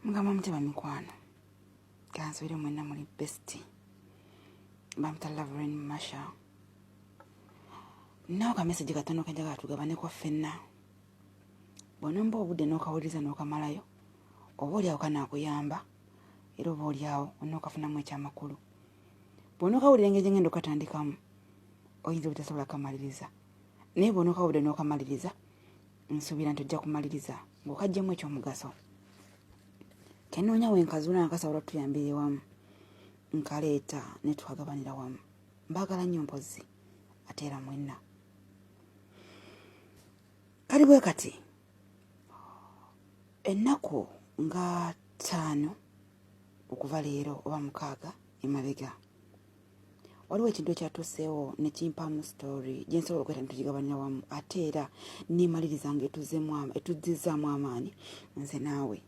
Mugamba muteba mikwano. Kansubire mwenna muli best. Bamta Reverend Masha. Nawo ka message katono kajaga tugabane kwa fenna. Bonomba obudde n'okawuliza n'okamalayo. Oba oli awo kana akuyamba. Era oba oli awo onookafunamu ekyamakulu. Bw'onookawulira engeri ngendo katandikamu. Oyinza obutasobola kamaliriza. Naye bw'onookawulira n'okamaliriza. Nsuubira nti ojja kumaliriza ng'okaggyemu ekyomugaso. Kenoonya wenkazula nkasobola tuyambire wamu. Nkaleeta ne twagabanira wamu. Mbaagala nnyo mpozzi ate era mwenna. Kali bwe kati ennaku nga 5 okuva leero oba 6 emabega. Waliwo ekintu ekyatuseewo ne kimpamu story gye nsobola okweta tugigabanira wamu ate era neemaliriza etuzzizaamu amaanyi nze naawe.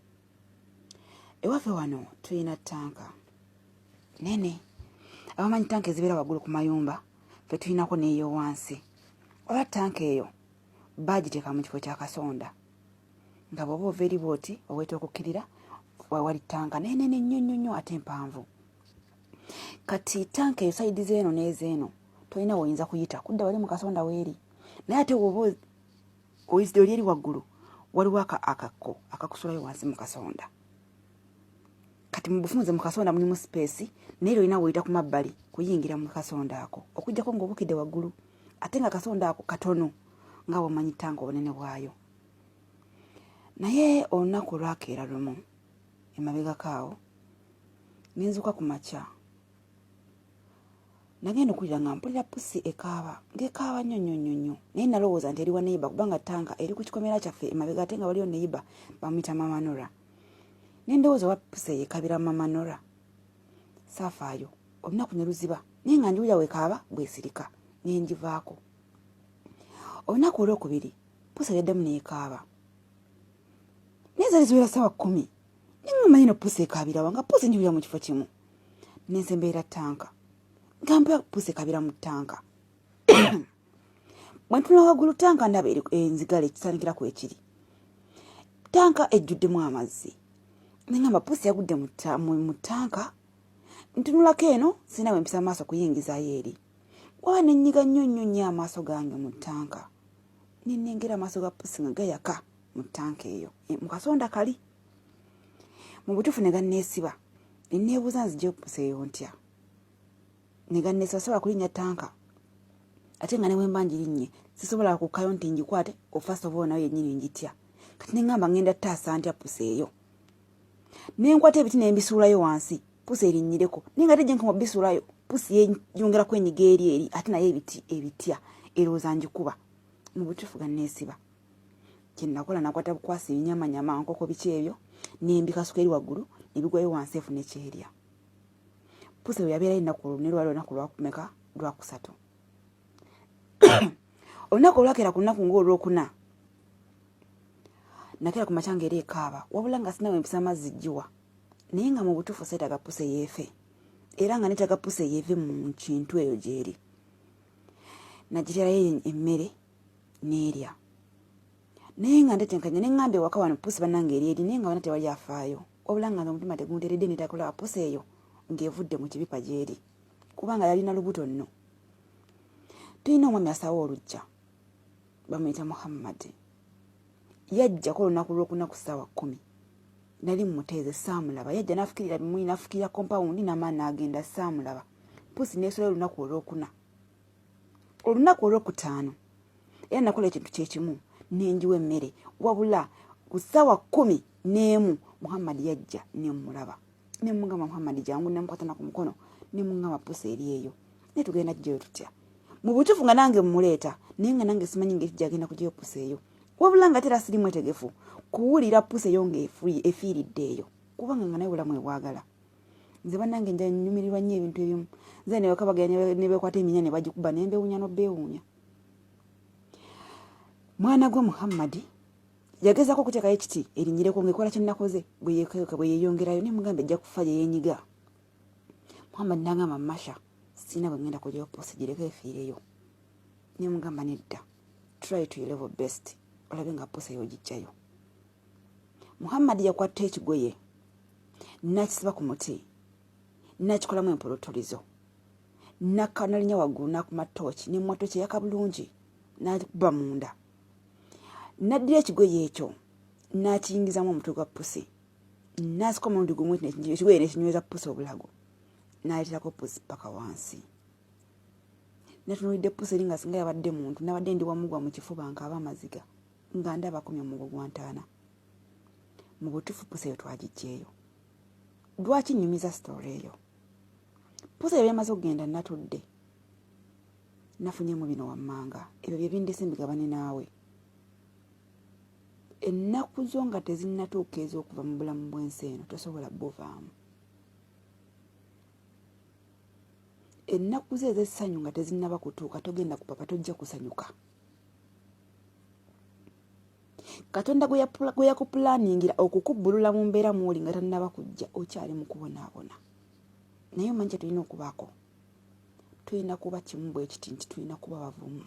Ewaffe wano tulina ttanka nene. Abamanyi ttanka ezibeera waggulu ku mayumba fe tulinako n'eyo wansi. Oba ttanka eyo baagiteeka mu kifo kya kasonda nga bw'oba ova eri bw'oti oweeta okukkirira wali ttanka nenene nnyo ate mpanvu. Kati ttanka eyo sayidi z'eno n'ezeeno tolina woyinza kuyita kudda wali mu kasonda weeri. Naye ate bw'oba oyizidde oli eri waggulu waliwo akakko akakusulayo wansi mu kasonda. Kati mu bufunze mu kasonda mulimu space naye olina woyita ku mabbali kuyingira mu kasonda ako okuggyako ng'obukidde waggulu ate nga kasonda ako katono nga bw'omanyi ttanka obunene bwayo. Naye olunaku lwakeera lumu emabega kaawo nenzuka ku makya nagenda okulira nga mpulira pusi ekaaba ng'ekaaba nnyo naye nalowooza nti eri wa neiba kubanga ttanka eri ku kikomera kyaffe emabega ate nga waliyo neiba bamuyita Mama Nora. Nendowooza wa pusi ekabira Mama Nora. Saafaayo olunaku ne luziba naye nga njiwulira wekaaba bwesirika ne ngivaako. Olunaku olwokubiri pusi yaddemu n'ekaaba. Naye zaali ziwera ssaawa 10. Nengamba ino pusi ekaabirawa nga pusi njiwulira mu kifo kimu. Nensemberera ttanka. Ngamba pusi ekabira mu ttanka. Bwe ntunula waggulu ttanka ndaba enzigala ekisaanikirako ekiri. Ttanka ejjuddemu amazzi. Nengamba pusi yagudde mu ttanka. Ntunulako eno sina we mpisa amaaso kuyingizaayo eri. Waba nenyiga nnyo amaaso gange mu ttanka. Nenengera amaaso ga pusi nga gayaka mu ttanka eyo mu kasonda kali. Mu butuufu ne ganneesiba ne neebuuza nzigye pusi eyo ntya. Ne ganneesiba sobola kulinnya ttanka ate nga ne bwe mba njirinnye sisobola kukkayo nti ngikwate first of all nayo yennyini ngitya. Kati nengamba ngenda taasa ntya pusi eyo. Nenkwata ebiti ne mbisuulayo wansi pusi erinnyireko naye nga tejje nka bisuulayo pusi yeyongerako enyiga eri ate naye ebitya erowooza ngikuba. Mu butuufu ganneesiba kye nakola nakwata bukwasi nyama nkoko biki ebyo nembikasuka eri waggulu nebigwayo wansi efuna ekyerya. Pusi bwe yabeera ennaku ne lwali olunaku lwakumeka lwakusatu. Olunaku olwakeera ku lunaku ng'olwokuna nakeera ku makyanga eri ekaaba wabula nga sinawe mpisa amazzi ggiwa naye nga mu butuufu seetaga pusi eyeefe era nga neetaga pusi eyeeve mu kintu eyo gyeri. Nagiteerayo emmere n'erya naye nga ndetenkanya neŋŋamba ewaka wano pusi bannange eri naye nga wona tewali afaayo wabula nga omutima tegunteeredde neetakulaba pusi eyo ng'evudde mu kibipa gyeri kubanga yalina lubuto nno. Tulina omwami asaawa olujja bamuyita Muhammad. Yajjako olunaku lwokuna ku ssaawa 10. Nali mmuteeze saamulaba yajja n'afukirira bimuli n'afukirira kompawundi n'amaani n'agenda saamulaba. Pusi neesulayo olunaku olwokuna. Olunaku olwokutaano era nakola ekintu kyekimu nenjiwa emmere wabula ku ssaawa 11 Muhammad yajja nemmulaba. Nemugamba Muhammad jangu nemukwatana ku mukono nemugamba pusi eri eyo naye tugenda gyeyo tutya. Mu butuufu nga nange mmuleeta naye nga nange simanyi ngeri gyagenda kugyeyo pusi eyo wabula nga tera siri mwetegefu kuwulira pusi eyo ng'efiiridde eyo kubanga nga naye bulamu ebwagala. Nze bannange nja nnyumirirwa nnyo ebintu ebimu. Nze ne bakabaganya ne beekwata eminya ne bagikuba ne mbeewuunya n'obbeewuunya. Mwana gwa Muhammad yagezaako okuteekayo ekiti erinnyireko ng'ekola kye nnakoze bwe yeeyongerayo ne mugamba ejja kufa gye yeenyiga. Muhammad n'agamba Masha sina bwe ngenda kugyayo pusi gireke efiireyo. Ne mugamba nedda try to your level best olabe nga pusi eyo giggyayo. Muhammad yakwata ekigoye nakisiba ku muti nakikolamu empolotolizo nakanalinya waggulu nakumatooki nemwatooki yakabulungi nakuba munda naddira ekigoye ekyo nakiyingizamu omutwe gwa pusi nasika omulundi gumu ekigoye nekinyweza pusi obulago naleeterako pusi paka wansi netunulidde pusi eri nga singa yabadde muntu nabadde ndi wamugwa mu kifuba nkaaba amaziga nga ndaba akomye omugo gwa ntaana. Mu butuufu pusi eyo twagiggyeeyo. Lwaki nnyumiza sitoori eyo? Pusi eyo yamaze okugenda natudde nafunyemu bino wammanga ebyo bye bindese mbigabane naawe. Ennaku zo nga tezinnatuuka ez'okuva mu bulamu bw'ensi eno tosobola buvaamu. Ennaku ze ez'essanyu nga tezinnaba kutuuka togenda kupapa tojja kusanyuka. Katonda gwe yakupulaningira okukubbulula mu mbeera mw'oli nga tannaba kujja okyali mu kubonaabona. Naye omanyi kye tulina okubaako. Tulina kuba kimu bwe kiti nti tulina kuba bavumu.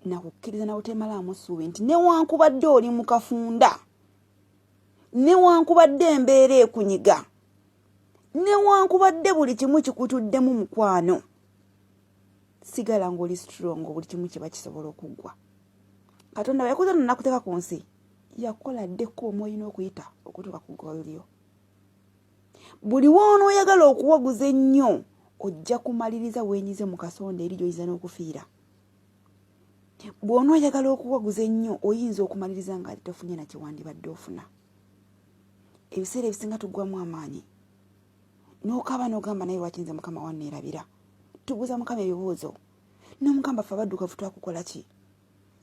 Nakukkiriza nawe temalaamu ssuubi nti newankubadde oli mu kafunda, newankubadde embeera ekunyiga, newankubadde buli kimu kikutuddemu mukwano, sigala ng'oli strong buli kimu kiba kisobola okuggwa. Katonda bwe yakuza nakuteeka ku nsi yakola ddeko omwoyina okuyita okutuuka ku ggwolyo. Buli w'onooyagala okuwaguza ennyo ojja kumaliriza weenyize mu kasonda eri gy'oyinza n'okufiira. Bw'onooyagala okuwaguza ennyo oyinza okumaliriza nga tofunye na kiwandibadde ofuna. Ebiseera ebisinga tuggwamu amaanyi n'okaba n'ogamba naye lwaki nze mukama wanneerabira. Tubuuza mukama ebibuuzo n'omugamba ffe abaddugavu twakukola ki?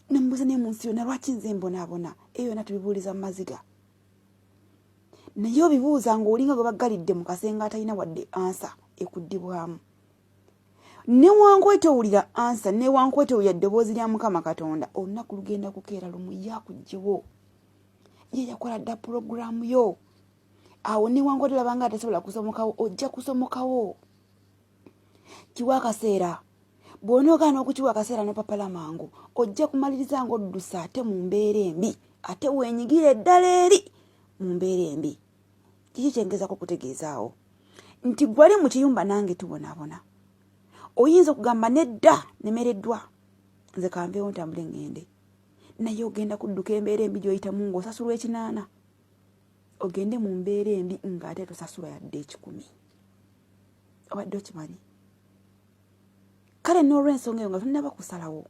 Namubuuza ne mu nsi yonna lwaki nze mbonaabona. Eyo yonna tubibuuliza mu maziga. Naye obibuuza ng'olinga gwe baggalidde mu kasenga atalina wadde ansa ekuddibwamu. Newankubadde owulira ansa, newankubadde owulira eddoboozi lya Mukama Katonda, olunaku lugenda kukeera lumu yakuggyewo. Ye yakola dda pulogulaamu yo. Awo newankubadde olabanga atasobola kusomokawo ojja kusomokawo. Kiwa akaseera. Bw'onoogaana okukiwa akaseera n'opapala mangu ojja kumaliriza ng'oddusa ate mu mbeera embi ate weenyigira eddala eri mu mbeera embi. Kiki kyengezaako kutegeezaawo? Nti gwali mu kiyumba nange tubonaabona. Oyinza okugamba nedda nemereddwa nze kanveewo ntambule ngende. Naye ogenda kudduka embeera embi gy'oyitamu ng'osasulwa ekinaana. Ogende mu mbeera embi ng'ate tosasula yadde 10. Obadde okimanyi? Kale n'olw'ensonga eyo nga tonnaba kusalawo.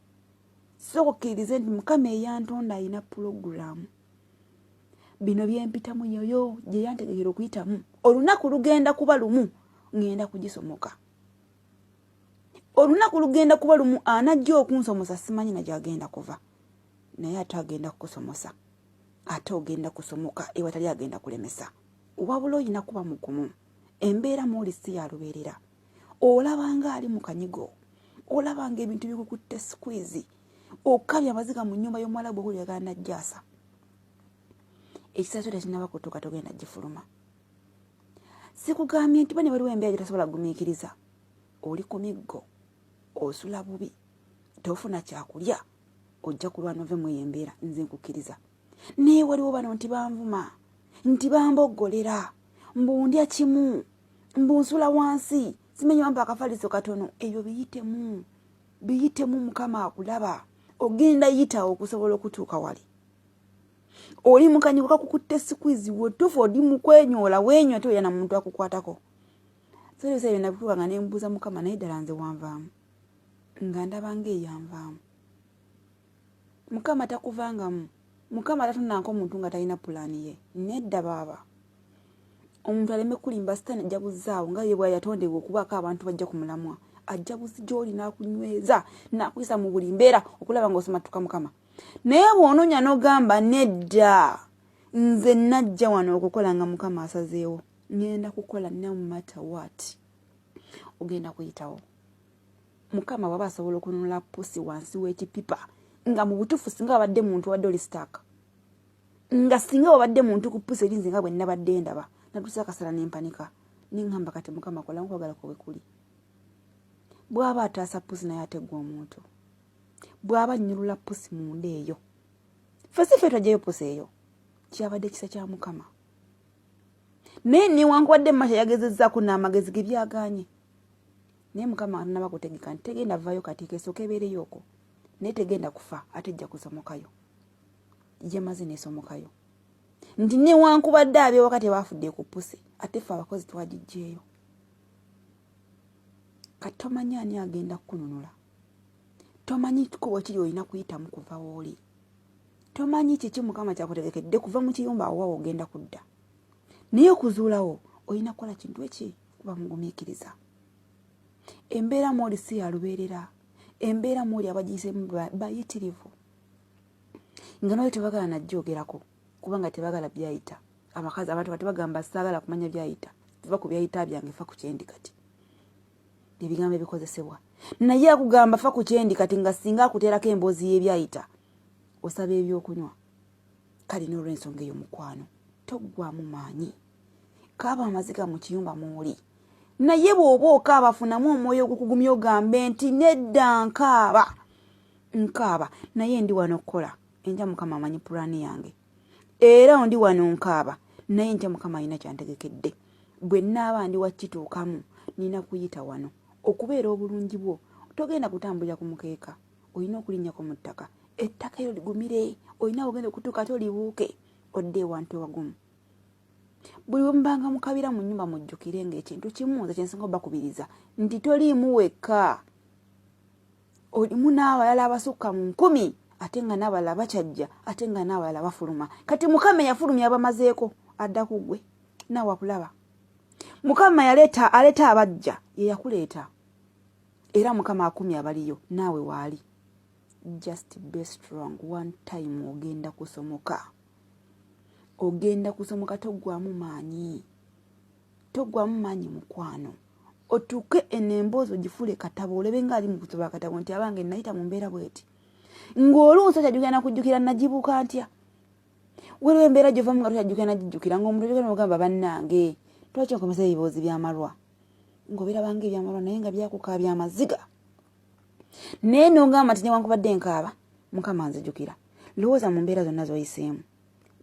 Sooka okkiririze nti Mukama eyantonda alina pulogulaamu. Bino byempitamu yoyo gye yantegekera okuyitamu. Olunaku lugenda kuba lumu ngenda kugisomoka. Olunaku lugenda kuba lumu anajja okunsomosa simanyi na gy'agenda kuva. Naye ate agenda kukusomosa. Ate ogenda kusomoka ewatali agenda kulemesa. Wabula olina kuba mugumu. Embeera mw'oli si ya lubeerera. Olabanga ali mu kanyigo. Olabanga ebintu bikukutte squeeze. Okabya amaziga mu nnyumba y'Omwarabu okuli yagala najjaasa. Ekisaso tekinnaba kutuuka togenda gifuluma. Sikugambye nti bane waliwo embeera gye tasobola gumiikiriza. Oli ku miggo, osula bubi, tofuna kyakulya, ojja kulwana ove mu embeera nze nkukkiriza. Naye waliwo bano nti banvuma, nti bamboggolera, mbundya kimu, mbunsula wansi, simenyi wampa akafaliso katono. Ebyo biyitemu, biyitemu Mukama akulaba. Ogenda yita okusobola okutuuka wali. Oli mukanyigo kakukutte squeeze wotufu odi mukwenyoola wenywa ate oyana muntu akukwatako. Sere sere nabutuka nga nembuuza Mukama naye ddala nze wanvaamu. Nga ndabanga eyanvaamu. Mukama takuvangamu. Mukama tatunanko omuntu nga talina pulaani ye. Nedda baaba. Omuntu aleme kulimba sitaani ajja buzaawo nga ye bwe yatondebwa okubaako abantu bajja kumulamwa. Ajja buzi gy'oli n'akunyweza n'akuyisa mu buli mbeera okulaba ng'osomatuka Mukama. Naye bw'onoonya n'ogamba nedda nze najja wano okukola nga Mukama asazeewo. Ngenda kukola no matter what. Ogenda kuyitawo. Mukama bw'aba asobola okununula pusi wansi w'ekipipa nga mu butuufu singa wabadde muntu wadde oli sitaaka. Nga singa wabadde muntu ku pusi erinze nga bwe nnabadde ndaba. Natuusa akasala n'empanika. N'eŋŋamba kati Mukama kola nkwagala kwe kuli. Bw'aba ataasa pusi naye ategwa omuntu. Bw'aba nnyulula pusi munda eyo. Ffe si ffe twajjayo pusi eyo. Kyabadde kisa kya Mukama. Nene wankwadde Masha yagezezzaako n'amagezi ge byaganye. Naye Mukama anaba kutegeka nti tegenda vaayo kati kesooka ebeereyo okwo. Naye tegenda kufa ate ejja kusomokayo. Yamaze n'esomokayo. Nti ne wankubadde ab'ewaka tebaafudde ku pusi ate ffe abakozi twagiggyeeyo. Kati tomanyi ani agenda kukununula. Tomanyi kikubo kiri olina kuyitamu kuva w'oli. Tomanyi kiki Mukama kyakutegekedde kuva mu kiyumba awo ogenda kudda. Naye okuzuulawo olina kukola kintu eki kuba mugumiikiriza. Embeera mw'oli si ya lubeerera. Embeera mw'oli abagiyiseemu bayitirivu. Nga nawe tebagala najjoogerako kubanga tebagala byayita. Abakazi abantu batebagamba saagala kumanya byayita. Tuva ku byayita byange fa ku kyendi kati. Ebigambo ebikozesebwa. Naye akugamba fa ku kyendi kati nga singa akuteerako emboozi y'ebyayita. Osaba ebyokunywa. Kale n'olw'ensonga eyo mukwano. Toggwamu maanyi. Kaaba amaziga mu kiyumba mw'oli. Naye bw'oba okaaba afunamu omwoyo ogukugumya ogambe nti nedda nkaaba. Naye ndi wano okukola. Enja Mukama amanyi pulaani yange. Era ndi wano nkaaba. Naye enja Mukama alina kyantegekedde. Bwe nnaaba ndi wakituukamu nina kuyita wano. Okubeera obulungi bwo togenda kutambulira ku mukeeka. Olina okulinnyako mu ttaka. Ettaka eryo ligumire. Olina ogenda okutuuka tolibuuke. Odde ewantu wagumu. Buli bwe mubanga mukabira mu nnyumba mujjukire ng'ekintu kimu nze kye nsinga obbakubiriza nti toliimu wekka. Olimu n'abalala abasukka mu 10 ate nga n'abalala bakyajja ate nga n'abalala bafuluma. Kati Mukama yafulumya abamazeeko adda ku ggwe naawe akulaba. Mukama aleeta abajja ye yakuleeta. Era Mukama akumya abaliyo naawe waali. Just be strong. One time ogenda kusomoka. Ogenda kusomoka toggwamu maanyi. Toggwamu maanyi mukwano. Otuuke enemboozi ogifule katabo olebe ng'ali mu kusobola katabo nti abange nayita mu mbeera bweti. Ng'oluusi okyajjukira nakujjukira nagibuuka ntya. Waliwo embeera gy'ovamu nga tokyajjukira nagijjukira ng'omuntu ogyogera n'ogamba bannange. Lwaki onkomesa ebiboozi by'amalwa? Ng'obeerabanga eby'amalwa naye nga byakukaabya amaziga. Naye n'ogamba nti newankubadde nkaaba Mukama nzijjukira. Lowooza mu mbeera zonna z'oyiseemu.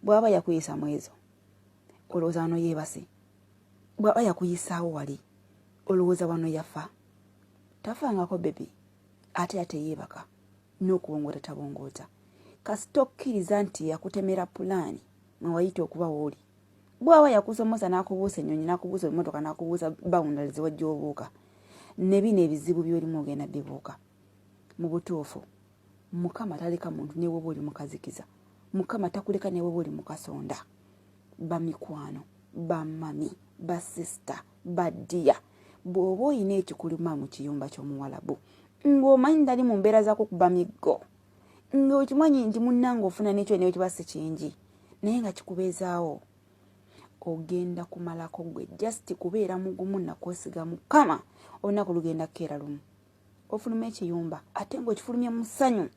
Bw'aba yakuyisa mu ezo olowooza wano yeebase. Bw'aba yakuyisaawo wali olowooza wano yafa. Tafangako bebi ate yeebaka n'okuwongoota tabongoota. Kasita okkiriza nti yakutemera pulaani mwe wayita okuba w'oli. Bw'aba yakusomosa n'akubuusa ennyonyi n'akubuusa emmotoka n'akubuusa bawundali ze wajja obuuka. Ne bino ebizibu by'olimu ogenda bibuuka. Mu butuufu Mukama taleka muntu ne bw'oba oli mukazikiza. Mukama takuleka ne bw'oba oli mukasonda. Bamikwano, bamami, basista, baddiya. Bw'oba olina ekikuluma mu kiyumba ky'omuwalabu ng'omanyi ndali mu mbeera z'akukuba miggo. Ng'okimanyi nti munnange ofuna n'ekyo neyo kiba si kingi. Naye nga kikubeezaawo. Ogenda kumalako gwe just kubeera mugumu na kwesiga Mukama. Olunaku lugenda kukeera lumu. Ofuluma ekiyumba ate ng'okifulumye mu ssanyu.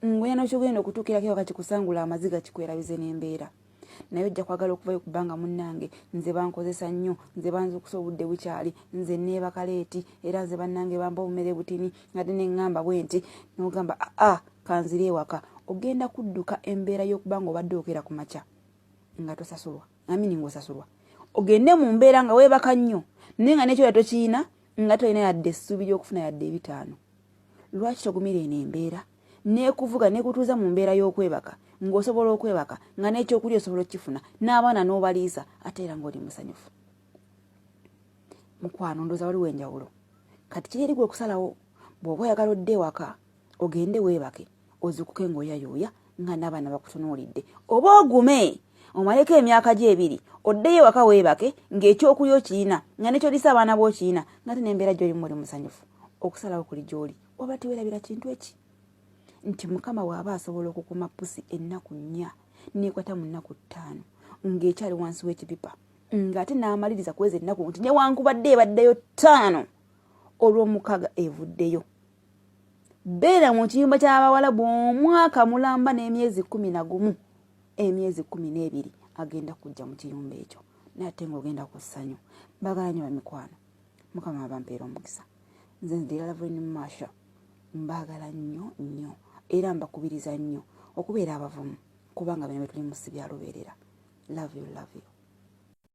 Ng'oyina n'okyogenda okutuukirako ewaka kikusangula amaziga kikwerabize n'embeera. Naye ojja kwagala okuvayo kubanga munnange nze bankozesa nnyo, nze banzukusa obudde bukyali, nze neebaka leeti era nze bannange bamba obumere butini ate ne ŋŋamba bwe nti n'ogamba kanzire ewaka. Ogenda kudduka embeera y'okuba ng'obadde okera ku makya nga tosasulwa. Amini ng'osasulwa. Ogende mu mbeera nga weebaka nnyo naye nga n'ekyo tokiina nga tolina yadde essuubi ly'okufuna yadde 5. Lwaki togumira eno embeera n'ekuvuga n'ekutuuza mu mbeera y'okwebaka ng'osobola okwebaka nga n'ekyokulya osobola okifuna n'abaana n'obaliisa ate era ng'oli musanyufu. Mukwano ndooza waliwo enjawulo. Kati kiri gwe okusalawo bw'oba oyagala odde ewaka ogende weebake ozikuke ng'oyayooya nga n'abaana bakutunuulidde. Oba ogume omaleko emyaka gye 2 oddeyo ewaka weebake ng'ekyokulya okiyina nga n'ekyolisa abaana b'okiyina nga ate n'embeera gy'olimu oli musanyufu. Okusalawo kuli gy'oli oba teweerabira kintu eki nti Mukama bw'aba asobola okukuma pusi ennaku 4 n'ekwata mu nnaku 5 ng'ekyali wansi w'ekipipa ng'ate n'amaliriza kweza ennaku nti newankubadde ebaddeyo 5 olw'omukaaga evuddeyo. Beera mu kiyumba ky'abawalabu omwaka mulamba n'emyezi 11 emyezi 12 agenda kujja mu kiyumba ekyo n'ate ng'ogenda ku ssanyu. Mbagala nnyo bamikwano. Mukama abampeera omukisa. Nze ndira Laveni Masha. Mbagala nnyo era mbakubiriza nnyo okubeera abavumu kubanga bino bye tuli mu si bya lubeerera. Love you.